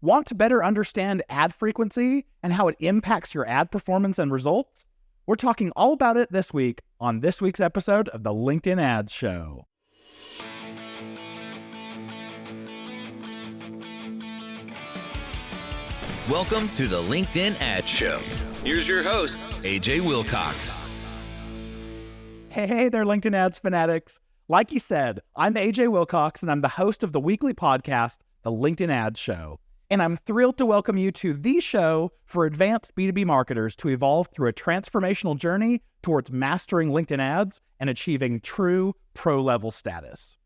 Want to better understand ad frequency and how it impacts your ad performance and results? We're talking all about it this week on this week's episode of the LinkedIn Ads Show. Welcome to the LinkedIn Ads Show. Here's your host, AJ Wilcox. Hey there, LinkedIn Ads fanatics. Like he said, I'm AJ Wilcox, and I'm the host of the weekly podcast, the LinkedIn Ads Show. And I'm thrilled to welcome you to the show for advanced B2B marketers to evolve through a transformational journey towards mastering LinkedIn ads and achieving true pro-level status.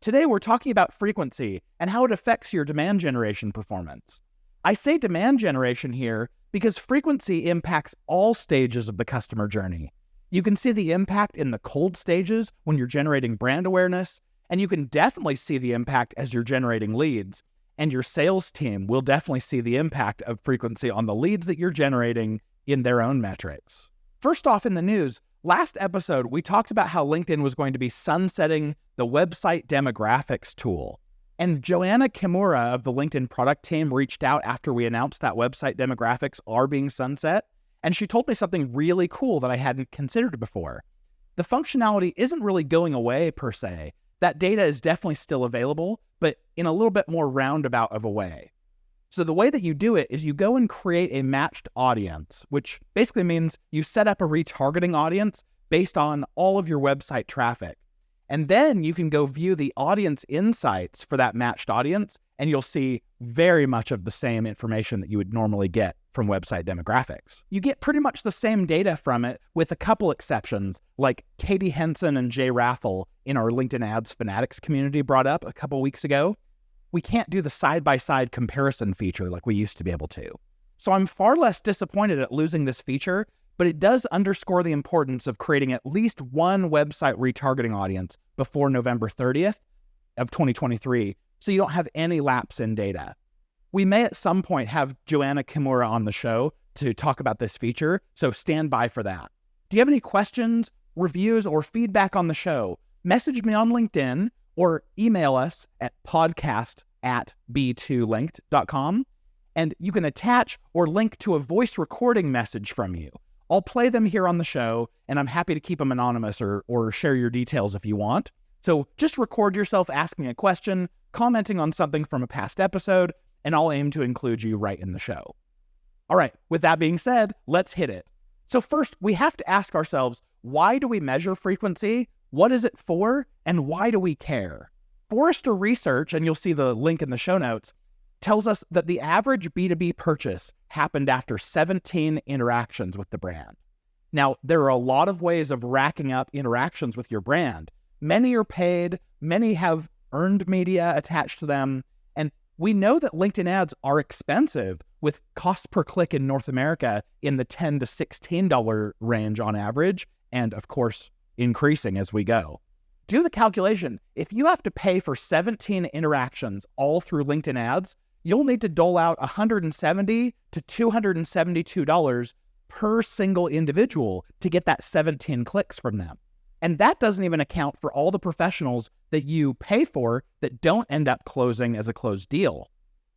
Today, we're talking about frequency and how it affects your demand generation performance. I say demand generation here because frequency impacts all stages of the customer journey. You can see the impact in the cold stages when you're generating brand awareness, and you can definitely see the impact as you're generating leads. And your sales team will definitely see the impact of frequency on the leads that you're generating in their own metrics. First off, in the news, last episode, we talked about how LinkedIn was going to be sunsetting the website demographics tool. And Joanna Kimura of the LinkedIn product team reached out after we announced that website demographics are being sunset. And she told me something really cool that I hadn't considered before. The functionality isn't really going away per se. That data is definitely still available, but in a little bit more roundabout of a way. So the way that you do it is you go and create a matched audience, which basically means you set up a retargeting audience based on all of your website traffic. And then you can go view the audience insights for that matched audience, and you'll see very much of the same information that you would normally get from website demographics. You get pretty much the same data from it with a couple exceptions, like Katie Henson and Jay Raffle in our LinkedIn Ads Fanatics community brought up a couple weeks ago. We can't do the side-by-side comparison feature like we used to be able to. So I'm far less disappointed at losing this feature, but it does underscore the importance of creating at least one website retargeting audience before November 30th of 2023, so you don't have any lapse in data. We may at some point have Joanna Kimura on the show to talk about this feature, so stand by for that. Do you have any questions, reviews, or feedback on the show? Message me on LinkedIn or email us at podcast@b2linked.com, and you can attach or link to a voice recording message from you. I'll play them here on the show, and I'm happy to keep them anonymous or share your details if you want. So just record yourself asking a question, commenting on something from a past episode, and I'll aim to include you right in the show. All right, with that being said, let's hit it. So first, we have to ask ourselves, why do we measure frequency? What is it for? And why do we care? Forrester Research, and you'll see the link in the show notes, tells us that the average B2B purchase happened after 17 interactions with the brand. Now, there are a lot of ways of racking up interactions with your brand. Many are paid, many have earned media attached to them, and we know that LinkedIn ads are expensive, with cost per click in North America in the $10 to $16 range on average, and of course, increasing as we go. Do the calculation. If you have to pay for 17 interactions all through LinkedIn ads, you'll need to dole out $170 to $272 per single individual to get that 17 clicks from them. And that doesn't even account for all the professionals that you pay for that don't end up closing as a closed deal,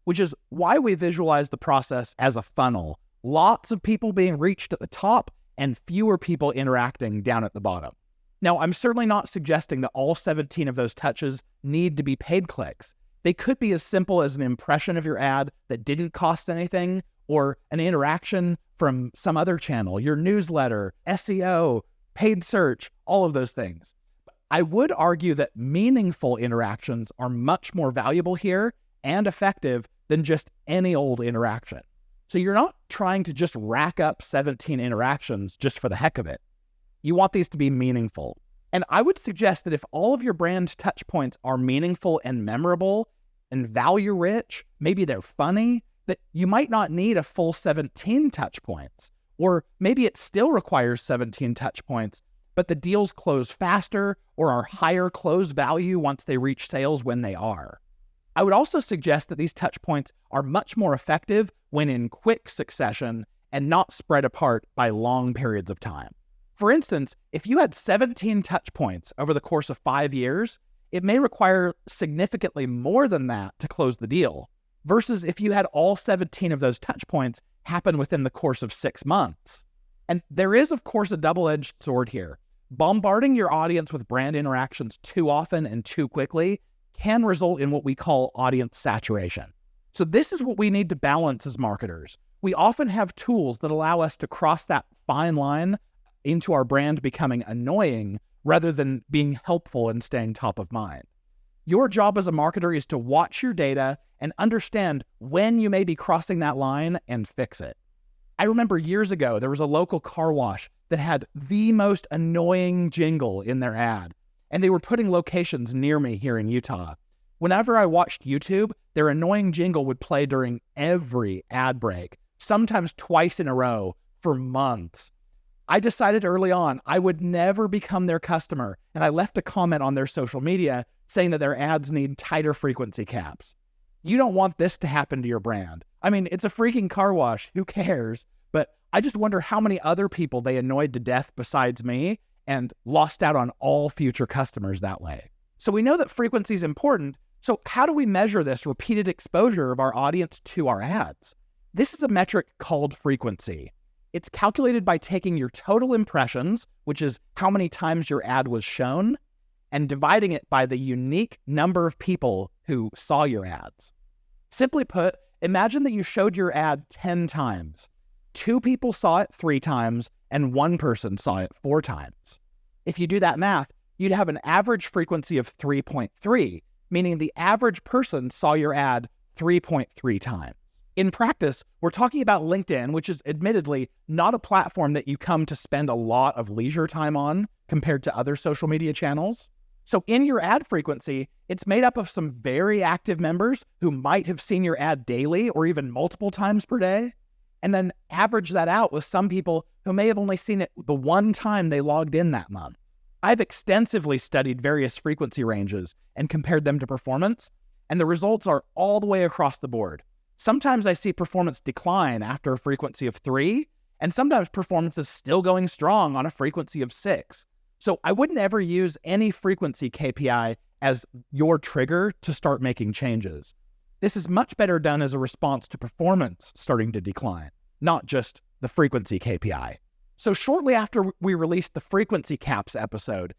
which is why we visualize the process as a funnel. Lots of people being reached at the top and fewer people interacting down at the bottom. Now, I'm certainly not suggesting that all 17 of those touches need to be paid clicks. They could be as simple as an impression of your ad that didn't cost anything, or an interaction from some other channel, your newsletter, SEO, paid search, all of those things. I would argue that meaningful interactions are much more valuable here and effective than just any old interaction. So you're not trying to just rack up 17 interactions just for the heck of it. You want these to be meaningful. And I would suggest that if all of your brand touch points are meaningful and memorable and value rich, maybe they're funny, that you might not need a full 17 touch points. Or maybe it still requires 17 touch points, but the deals close faster or are higher close value once they reach sales when they are. I would also suggest that these touch points are much more effective when in quick succession and not spread apart by long periods of time. For instance, if you had 17 touch points over the course of 5 years, it may require significantly more than that to close the deal. versus if you had all 17 of those touch points happen within the course of 6 months. And there is, of course, a double-edged sword here. Bombarding your audience with brand interactions too often and too quickly can result in what we call audience saturation. So this is what we need to balance as marketers. We often have tools that allow us to cross that fine line into our brand becoming annoying rather than being helpful and staying top of mind. Your job as a marketer is to watch your data and understand when you may be crossing that line and fix it. I remember years ago, there was a local car wash that had the most annoying jingle in their ad, and they were putting locations near me here in Utah. Whenever I watched YouTube, their annoying jingle would play during every ad break, sometimes twice in a row for months. I decided early on I would never become their customer, and I left a comment on their social media saying that their ads need tighter frequency caps. You don't want this to happen to your brand. I mean, it's a freaking car wash. Who cares? But I just wonder how many other people they annoyed to death besides me and lost out on all future customers that way. So we know that frequency is important. So how do we measure this repeated exposure of our audience to our ads? This is a metric called frequency. It's calculated by taking your total impressions, which is how many times your ad was shown, and dividing it by the unique number of people who saw your ads. Simply put, imagine that you showed your ad 10 times. 2 people saw it 3 times, and 1 person saw it 4 times. If you do that math, you'd have an average frequency of 3.3, meaning the average person saw your ad 3.3 times. In practice, we're talking about LinkedIn, which is admittedly not a platform that you come to spend a lot of leisure time on compared to other social media channels. So in your ad frequency, it's made up of some very active members who might have seen your ad daily or even multiple times per day, and then average that out with some people who may have only seen it the one time they logged in that month. I've extensively studied various frequency ranges and compared them to performance, and the results are all the way across the board. Sometimes I see performance decline after a frequency of 3, and sometimes performance is still going strong on a frequency of 6. So I wouldn't ever use any frequency KPI as your trigger to start making changes. This is much better done as a response to performance starting to decline, not just the frequency KPI. So shortly after we released the frequency caps episode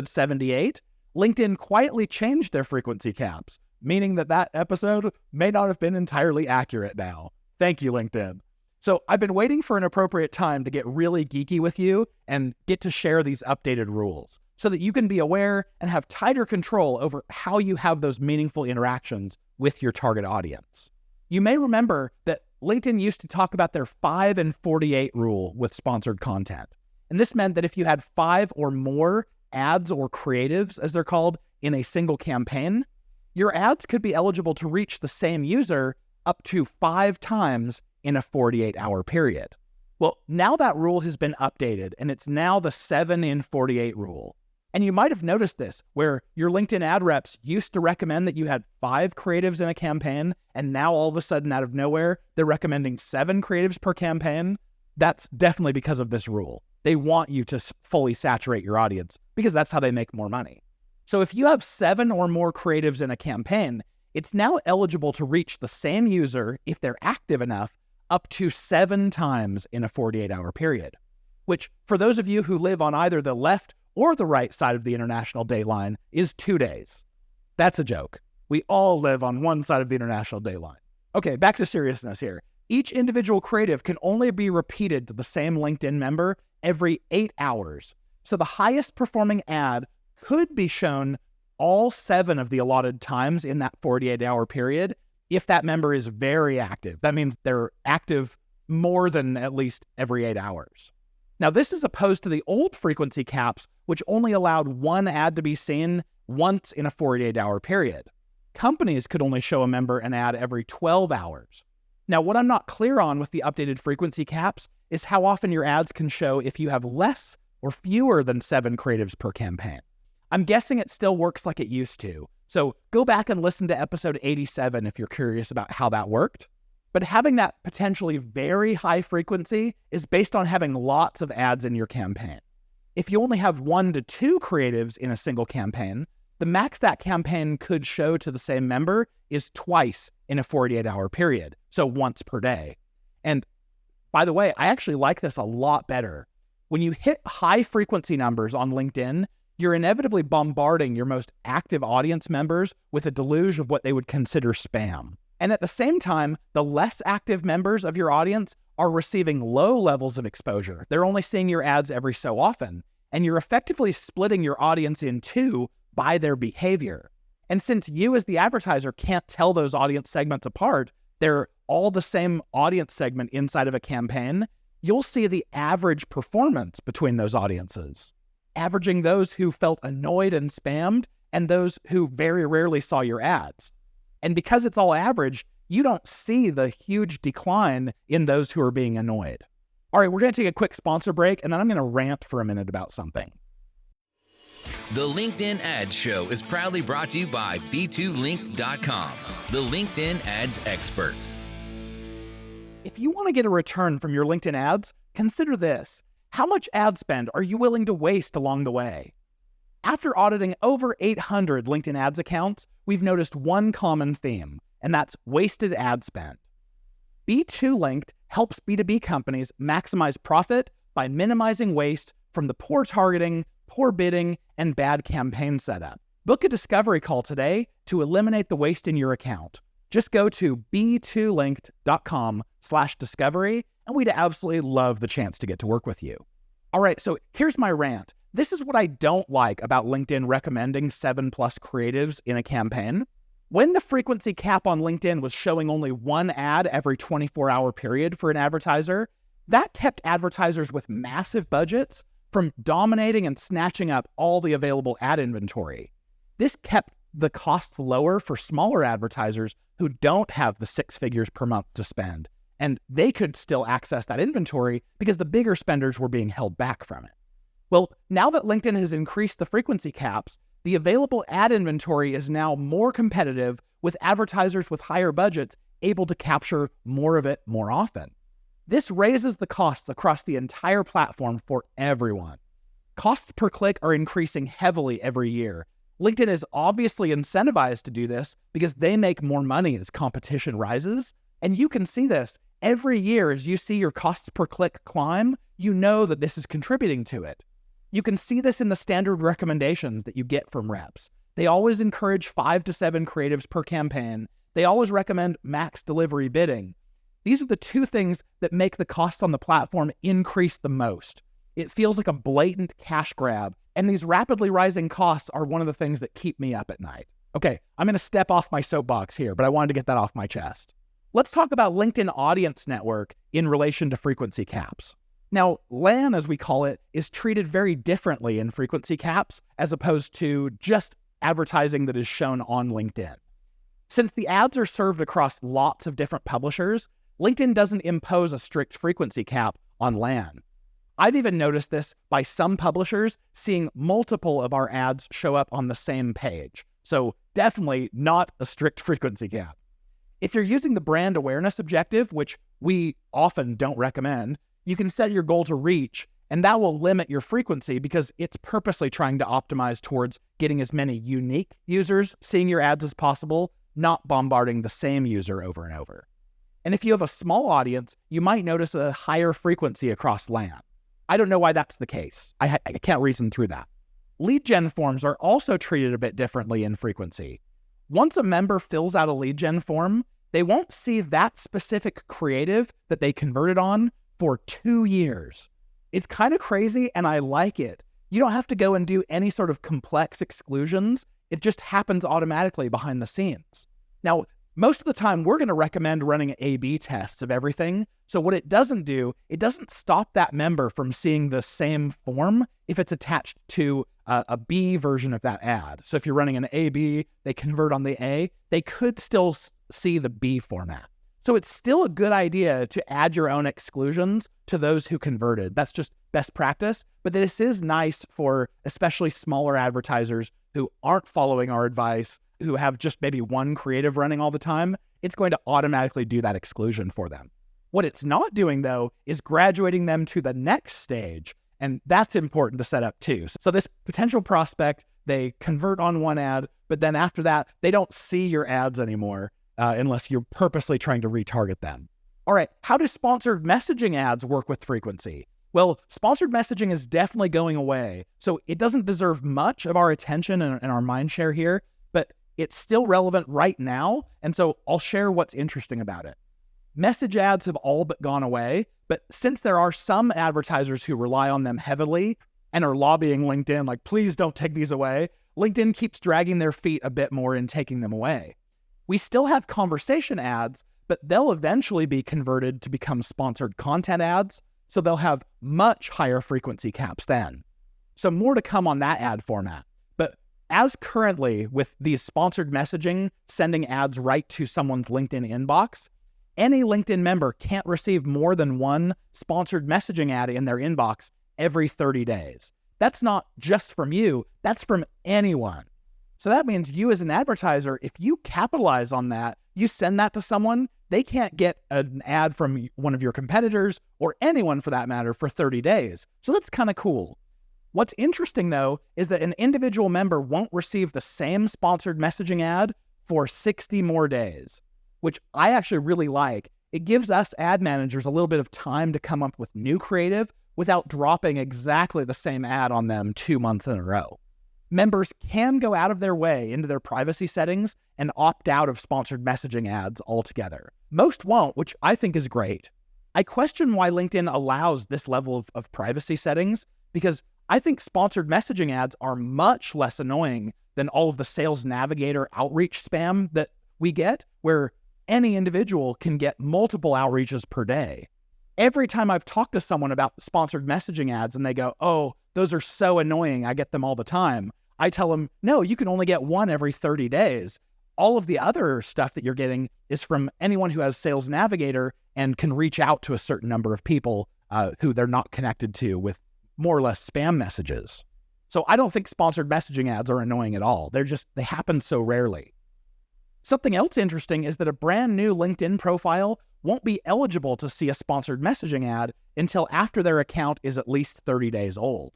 78, LinkedIn quietly changed their frequency caps, meaning that episode may not have been entirely accurate now. Thank you, LinkedIn. So I've been waiting for an appropriate time to get really geeky with you and get to share these updated rules so that you can be aware and have tighter control over how you have those meaningful interactions with your target audience. You may remember that LinkedIn used to talk about their 5 and 48 rule with sponsored content. And this meant that if you had 5 or more ads or creatives, as they're called, in a single campaign, your ads could be eligible to reach the same user up to 5 times in a 48-hour period. Well, now that rule has been updated, and it's now the 7 in 48 rule. And you might have noticed this, where your LinkedIn ad reps used to recommend that you had 5 creatives in a campaign, and now all of a sudden, out of nowhere, they're recommending 7 creatives per campaign. That's definitely because of this rule. They want you to fully saturate your audience because that's how they make more money. So if you have 7 or more creatives in a campaign, it's now eligible to reach the same user, if they're active enough, up to 7 times in a 48-hour period, which for those of you who live on either the left or the right side of the international date line is 2 days. That's a joke. We all live on one side of the international date line. Okay, back to seriousness here. Each individual creative can only be repeated to the same LinkedIn member every 8 hours. So the highest performing ad could be shown all 7 of the allotted times in that 48-hour period if that member is very active. That means they're active more than at least every 8 hours. Now, this is opposed to the old frequency caps, which only allowed 1 ad to be seen once in a 48-hour period. Companies could only show a member an ad every 12 hours. Now, what I'm not clear on with the updated frequency caps is how often your ads can show if you have less or fewer than 7 creatives per campaign. I'm guessing it still works like it used to. So go back and listen to episode 87 if you're curious about how that worked. But having that potentially very high frequency is based on having lots of ads in your campaign. If you only have 1 to 2 creatives in a single campaign, the max that campaign could show to the same member is twice in a 48-hour period, so once per day. And by the way, I actually like this a lot better. When you hit high frequency numbers on LinkedIn, you're inevitably bombarding your most active audience members with a deluge of what they would consider spam. And at the same time, the less active members of your audience are receiving low levels of exposure. They're only seeing your ads every so often, and you're effectively splitting your audience in two by their behavior. And since you as the advertiser can't tell those audience segments apart, they're all the same audience segment inside of a campaign, you'll see the average performance between those audiences, averaging those who felt annoyed and spammed and those who very rarely saw your ads. And because it's all average, you don't see the huge decline in those who are being annoyed. All right, we're going to take a quick sponsor break, and then I'm going to rant for a minute about something. The LinkedIn Ads Show is proudly brought to you by B2Link.com, the LinkedIn ads experts. If you want to get a return from your LinkedIn ads, consider this. How much ad spend are you willing to waste along the way? After auditing over 800 LinkedIn ads accounts, we've noticed one common theme, and that's wasted ad spend. B2Linked helps B2B companies maximize profit by minimizing waste from the poor targeting, poor bidding, and bad campaign setup. Book a discovery call today to eliminate the waste in your account. Just go to b2linked.com/discovery, and we'd absolutely love the chance to get to work with you. All right, so here's my rant. This is what I don't like about LinkedIn recommending 7+ creatives in a campaign. When the frequency cap on LinkedIn was showing only one ad every 24-hour period for an advertiser, that kept advertisers with massive budgets from dominating and snatching up all the available ad inventory. This kept the costs lower for smaller advertisers who don't have the 6 figures per month to spend, and they could still access that inventory because the bigger spenders were being held back from it. Well, now that LinkedIn has increased the frequency caps, the available ad inventory is now more competitive, with advertisers with higher budgets able to capture more of it more often. This raises the costs across the entire platform for everyone. Costs per click are increasing heavily every year. LinkedIn is obviously incentivized to do this because they make more money as competition rises. And you can see this every year as you see your costs per click climb, you know that this is contributing to it. You can see this in the standard recommendations that you get from reps. They always encourage 5 to 7 creatives per campaign. They always recommend max delivery bidding. These are the two things that make the costs on the platform increase the most. It feels like a blatant cash grab, and these rapidly rising costs are one of the things that keep me up at night. Okay, I'm going to step off my soapbox here, but I wanted to get that off my chest. Let's talk about LinkedIn Audience Network in relation to frequency caps. Now, LAN, as we call it, is treated very differently in frequency caps as opposed to just advertising that is shown on LinkedIn. Since the ads are served across lots of different publishers, LinkedIn doesn't impose a strict frequency cap on LAN. I've even noticed this by some publishers seeing multiple of our ads show up on the same page. So definitely not a strict frequency cap. If you're using the brand awareness objective, which we often don't recommend, you can set your goal to reach, and that will limit your frequency because it's purposely trying to optimize towards getting as many unique users seeing your ads as possible, not bombarding the same user over and over. And if you have a small audience, you might notice a higher frequency across LAN. I don't know why that's the case. I can't reason through that. Lead gen forms are also treated a bit differently in frequency. Once a member fills out a lead gen form, they won't see that specific creative that they converted on for 2 years. It's kind of crazy, and I like it. You don't have to go and do any sort of complex exclusions. It just happens automatically behind the scenes. Now, most of the time, we're going to recommend running A/B tests of everything. So what it doesn't do, it doesn't stop that member from seeing the same form if it's attached to a B version of that ad. So if you're running an A/B, they convert on the A, they could still see the B format. So it's still a good idea to add your own exclusions to those who converted. That's just best practice. But this is nice for especially smaller advertisers who aren't following our advice, who have just maybe one creative running all the time. It's going to automatically do that exclusion for them. What it's not doing, though, is graduating them to the next stage. And that's important to set up too. So this potential prospect, they convert on one ad, but then after that, they don't see your ads anymore. unless you're purposely trying to retarget them. All right, how do sponsored messaging ads work with frequency? Well, sponsored messaging is definitely going away, so it doesn't deserve much of our attention and our mind share here, but it's still relevant right now, and so I'll share what's interesting about it. Message ads have all but gone away, but since there are some advertisers who rely on them heavily and are lobbying LinkedIn, like, please don't take these away, LinkedIn keeps dragging their feet a bit more in taking them away. We still have conversation ads, but they'll eventually be converted to become sponsored content ads, so they'll have much higher frequency caps then. So more to come on that ad format. But as currently with these sponsored messaging sending ads right to someone's LinkedIn inbox, any LinkedIn member can't receive more than one sponsored messaging ad in their inbox every 30 days. That's not just from you, that's from anyone. So that means you as an advertiser, if you capitalize on that, you send that to someone, they can't get an ad from one of your competitors or anyone for that matter for 30 days. So that's kind of cool. What's interesting though, is that an individual member won't receive the same sponsored messaging ad for 60 more days, which I actually really like. It gives us ad managers a little bit of time to come up with new creative without dropping exactly the same ad on them 2 months in a row. Members can go out of their way into their privacy settings and opt out of sponsored messaging ads altogether. Most won't, which I think is great. I question why LinkedIn allows this level of privacy settings, because I think sponsored messaging ads are much less annoying than all of the Sales Navigator outreach spam that we get, where any individual can get multiple outreaches per day. Every time I've talked to someone about sponsored messaging ads and they go, oh, those are so annoying, I get them all the time, I tell them, no, you can only get one every 30 days. All of the other stuff that you're getting is from anyone who has Sales Navigator and can reach out to a certain number of people who they're not connected to with more or less spam messages. So I don't think sponsored messaging ads are annoying at all. They happen so rarely. Something else interesting is that a brand new LinkedIn profile won't be eligible to see a sponsored messaging ad until after their account is at least 30 days old.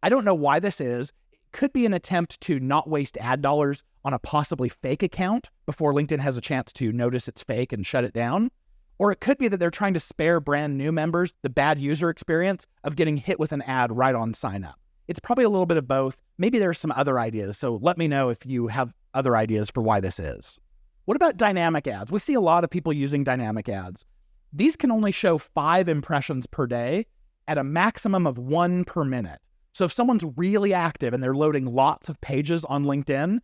I don't know why this is. It could be an attempt to not waste ad dollars on a possibly fake account before LinkedIn has a chance to notice it's fake and shut it down. Or it could be that they're trying to spare brand new members the bad user experience of getting hit with an ad right on sign up. It's probably a little bit of both. Maybe there's some other ideas, so let me know if you have other ideas for why this is. What about dynamic ads? We see a lot of people using dynamic ads. These can only show 5 impressions per day at a maximum of 1 per minute. So if someone's really active and they're loading lots of pages on LinkedIn,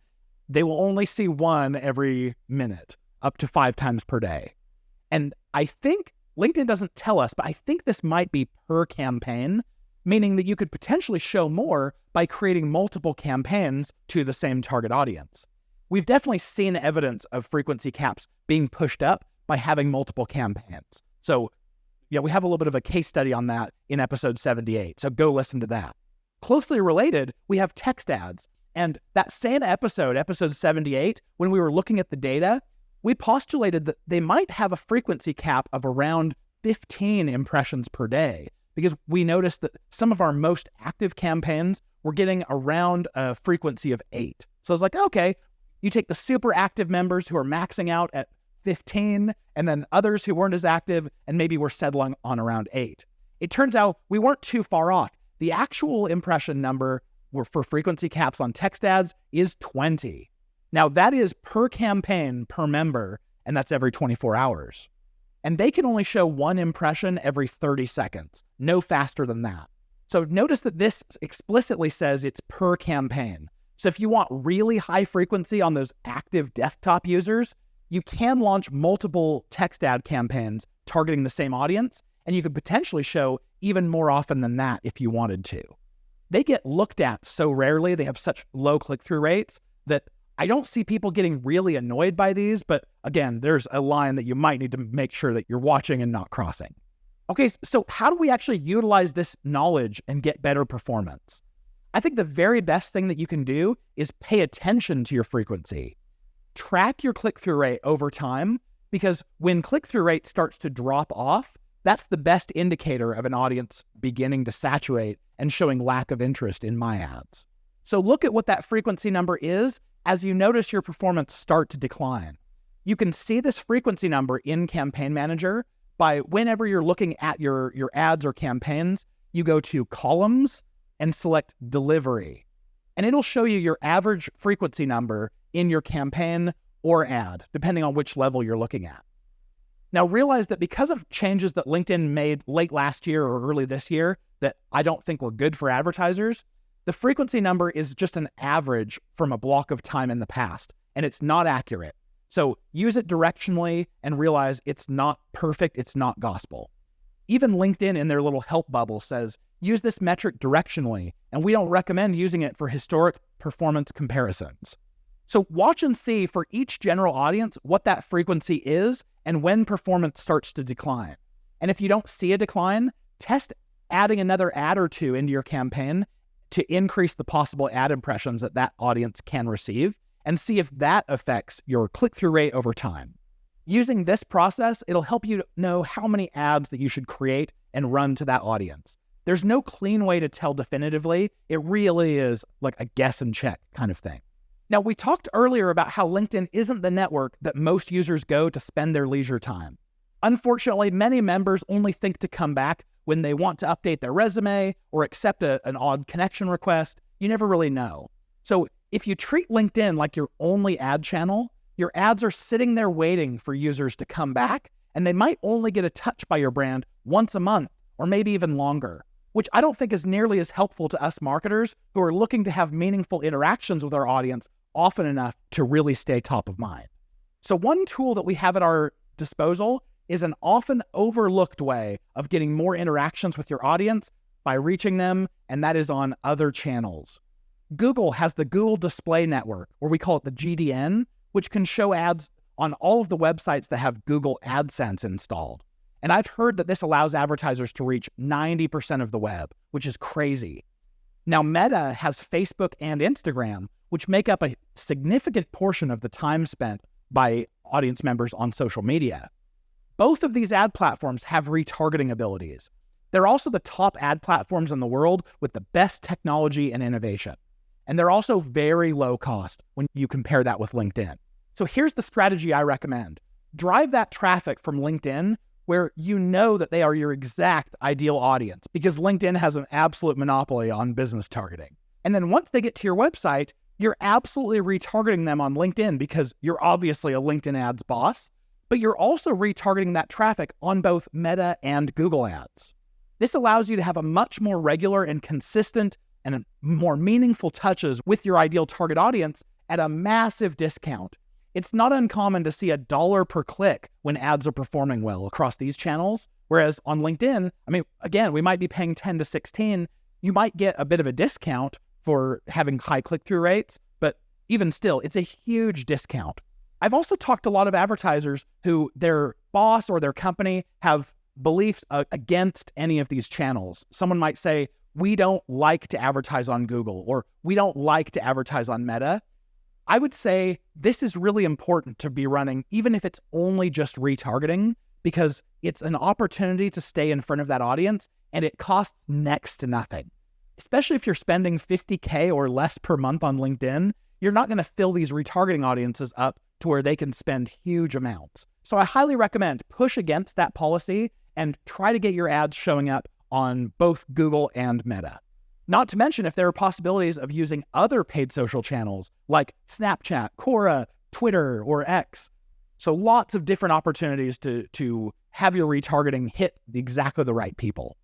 they will only see 1 every minute, up to 5 times per day. And I think LinkedIn doesn't tell us, but I think this might be per campaign, meaning that you could potentially show more by creating multiple campaigns to the same target audience. We've definitely seen evidence of frequency caps being pushed up by having multiple campaigns. So, yeah, we have a little bit of a case study on that in episode 78, so go listen to that. Closely related, we have text ads. And that same episode 78, when we were looking at the data, we postulated that they might have a frequency cap of around 15 impressions per day, because we noticed that some of our most active campaigns were getting around a frequency of 8. So I was like, okay, you take the super active members who are maxing out at 15, and then others who weren't as active and maybe were settling on around 8. It turns out we weren't too far off. The actual impression number for frequency caps on text ads is 20. Now that is per campaign per member, and that's every 24 hours. And they can only show 1 impression every 30 seconds, no faster than that. So notice that this explicitly says it's per campaign. So if you want really high frequency on those active desktop users, you can launch multiple text ad campaigns targeting the same audience, and you could potentially show even more often than that if you wanted to. They get looked at so rarely, they have such low click-through rates that I don't see people getting really annoyed by these, but again, there's a line that you might need to make sure that you're watching and not crossing. Okay, so how do we actually utilize this knowledge and get better performance? I think the very best thing that you can do is pay attention to your frequency. Track your click-through rate over time, because when click-through rate starts to drop off, that's the best indicator of an audience beginning to saturate and showing lack of interest in my ads. So look at what that frequency number is as you notice your performance start to decline. You can see this frequency number in Campaign Manager by whenever you're looking at your ads or campaigns, you go to Columns and select Delivery. And it'll show you your average frequency number in your campaign or ad, depending on which level you're looking at. Now realize that because of changes that LinkedIn made late last year or early this year that I don't think were good for advertisers, the frequency number is just an average from a block of time in the past, and it's not accurate. So use it directionally and realize it's not perfect, it's not gospel. Even LinkedIn in their little help bubble says, use this metric directionally, and we don't recommend using it for historic performance comparisons. So watch and see for each general audience what that frequency is and when performance starts to decline. And if you don't see a decline, test adding another ad or two into your campaign to increase the possible ad impressions that audience can receive and see if that affects your click-through rate over time. Using this process, it'll help you know how many ads that you should create and run to that audience. There's no clean way to tell definitively. It really is like a guess and check kind of thing. Now, we talked earlier about how LinkedIn isn't the network that most users go to spend their leisure time. Unfortunately, many members only think to come back when they want to update their resume or accept an odd connection request. You never really know. So if you treat LinkedIn like your only ad channel, your ads are sitting there waiting for users to come back, and they might only get a touch by your brand once a month or maybe even longer, which I don't think is nearly as helpful to us marketers who are looking to have meaningful interactions with our audience often enough to really stay top of mind. So one tool that we have at our disposal is an often overlooked way of getting more interactions with your audience by reaching them, and that is on other channels. Google has the Google Display Network, or we call it the GDN, which can show ads on all of the websites that have Google AdSense installed. And I've heard that this allows advertisers to reach 90% of the web, which is crazy. Now, Meta has Facebook and Instagram, which make up a significant portion of the time spent by audience members on social media. Both of these ad platforms have retargeting abilities. They're also the top ad platforms in the world with the best technology and innovation. And they're also very low cost when you compare that with LinkedIn. So here's the strategy I recommend. Drive that traffic from LinkedIn where you know that they are your exact ideal audience, because LinkedIn has an absolute monopoly on business targeting. And then once they get to your website, you're absolutely retargeting them on LinkedIn because you're obviously a LinkedIn ads boss, but you're also retargeting that traffic on both Meta and Google ads. This allows you to have a much more regular and consistent and more meaningful touches with your ideal target audience at a massive discount. It's not uncommon to see $1 per click when ads are performing well across these channels, whereas on LinkedIn, again, we might be paying 10 to 16. You might get a bit of a discount for having high click-through rates, but even still, it's a huge discount. I've also talked to a lot of advertisers who their boss or their company have beliefs against any of these channels. Someone might say, we don't like to advertise on Google, or we don't like to advertise on Meta. I would say this is really important to be running, even if it's only just retargeting, because it's an opportunity to stay in front of that audience and it costs next to nothing. Especially if you're spending $50K or less per month on LinkedIn, you're not going to fill these retargeting audiences up to where they can spend huge amounts. So I highly recommend push against that policy and try to get your ads showing up on both Google and Meta. Not to mention if there are possibilities of using other paid social channels like Snapchat, Quora, Twitter, or X. So lots of different opportunities to have your retargeting hit exactly the right people.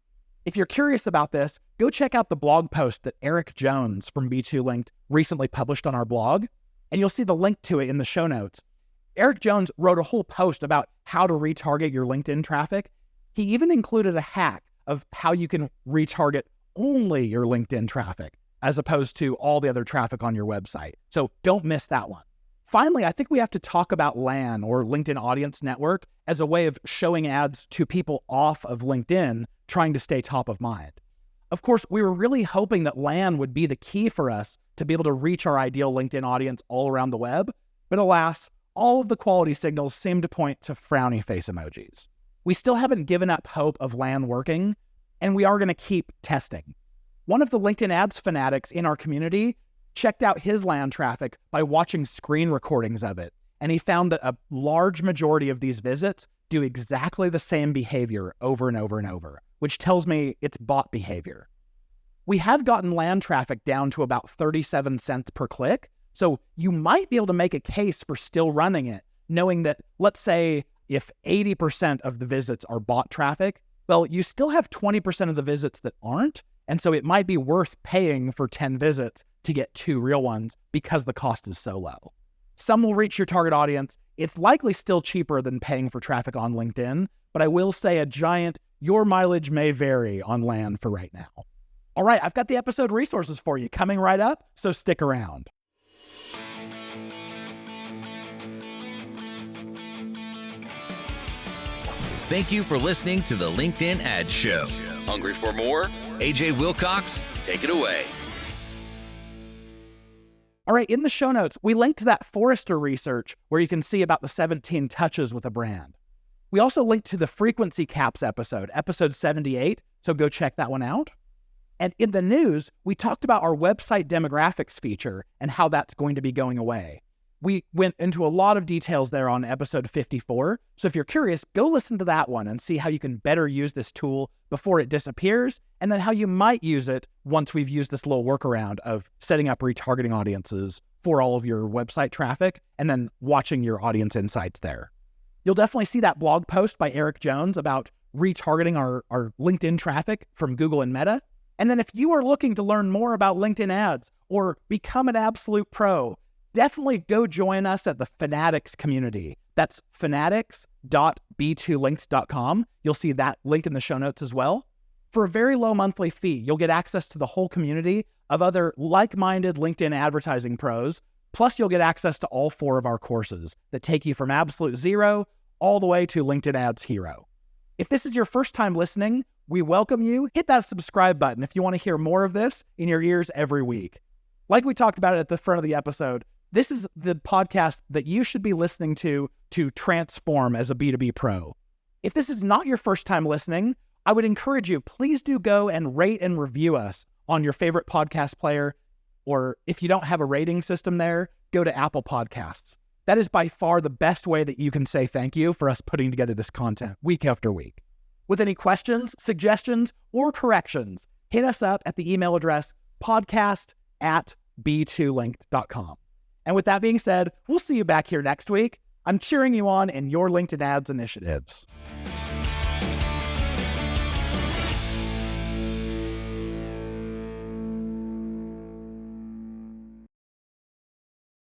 If you're curious about this, go check out the blog post that Eric Jones from B2 Linked recently published on our blog, and you'll see the link to it in the show notes. Eric Jones wrote a whole post about how to retarget your LinkedIn traffic. He even included a hack of how you can retarget only your LinkedIn traffic as opposed to all the other traffic on your website. So don't miss that one. Finally, I think we have to talk about LAN, or LinkedIn Audience Network, as a way of showing ads to people off of LinkedIn trying to stay top of mind. Of course, we were really hoping that LAN would be the key for us to be able to reach our ideal LinkedIn audience all around the web, but alas, all of the quality signals seem to point to frowny face emojis. We still haven't given up hope of LAN working, and we are going to keep testing. One of the LinkedIn ads fanatics in our community checked out his LAN traffic by watching screen recordings of it, and he found that a large majority of these visits do exactly the same behavior over and over and over, which tells me it's bot behavior. We have gotten land traffic down to about 37 cents per click, so you might be able to make a case for still running it, knowing that, let's say, if 80% of the visits are bot traffic, well, you still have 20% of the visits that aren't, and so it might be worth paying for 10 visits to get 2 real ones because the cost is so low. Some will reach your target audience. It's likely still cheaper than paying for traffic on LinkedIn, but I will say a giant, your mileage may vary on land for right now. All right, I've got the episode resources for you coming right up, so stick around. Thank you for listening to the LinkedIn Ads Show. Hungry for more? AJ Wilcox, take it away. All right, in the show notes, we linked to that Forrester research where you can see about the 17 touches with a brand. We also linked to the frequency caps episode 78, so go check that one out. And in the news, we talked about our website demographics feature and how that's going to be going away. We went into a lot of details there on episode 54, so if you're curious, go listen to that one and see how you can better use this tool before it disappears, and then how you might use it once we've used this little workaround of setting up retargeting audiences for all of your website traffic and then watching your audience insights there. You'll definitely see that blog post by Eric Jones about retargeting our LinkedIn traffic from Google and Meta. And then if you are looking to learn more about LinkedIn ads or become an absolute pro, definitely go join us at the Fanatics community. That's fanatics.b2linked.com. You'll see that link in the show notes as well. For a very low monthly fee, you'll get access to the whole community of other like-minded LinkedIn advertising pros. Plus, you'll get access to all 4 of our courses that take you from absolute zero all the way to LinkedIn Ads Hero. If this is your first time listening, we welcome you. Hit that subscribe button if you want to hear more of this in your ears every week. Like we talked about it at the front of the episode, this is the podcast that you should be listening to transform as a B2B pro. If this is not your first time listening, I would encourage you, please do go and rate and review us on your favorite podcast player, or if you don't have a rating system there, go to Apple Podcasts. That is by far the best way that you can say thank you for us putting together this content week after week. With any questions, suggestions, or corrections, hit us up at the email address podcast@b2linked.com. And with that being said, we'll see you back here next week. I'm cheering you on in your LinkedIn ads initiatives.